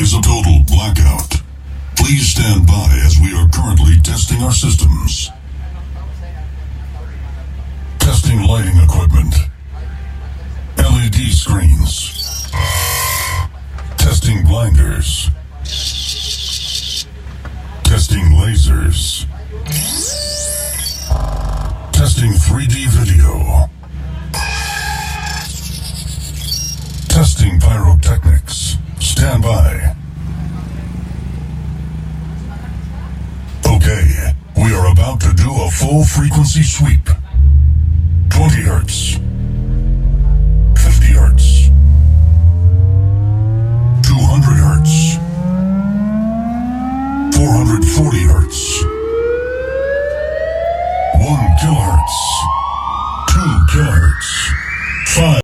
is a total blackout. Please stand by as we are currently testing our systems. Testing lighting equipment. LED screens. Testing blinders. Testing lasers. Testing 3D video. Testing pyrotechnics. Stand by. Okay, we are about to do a full frequency sweep. 20 hertz.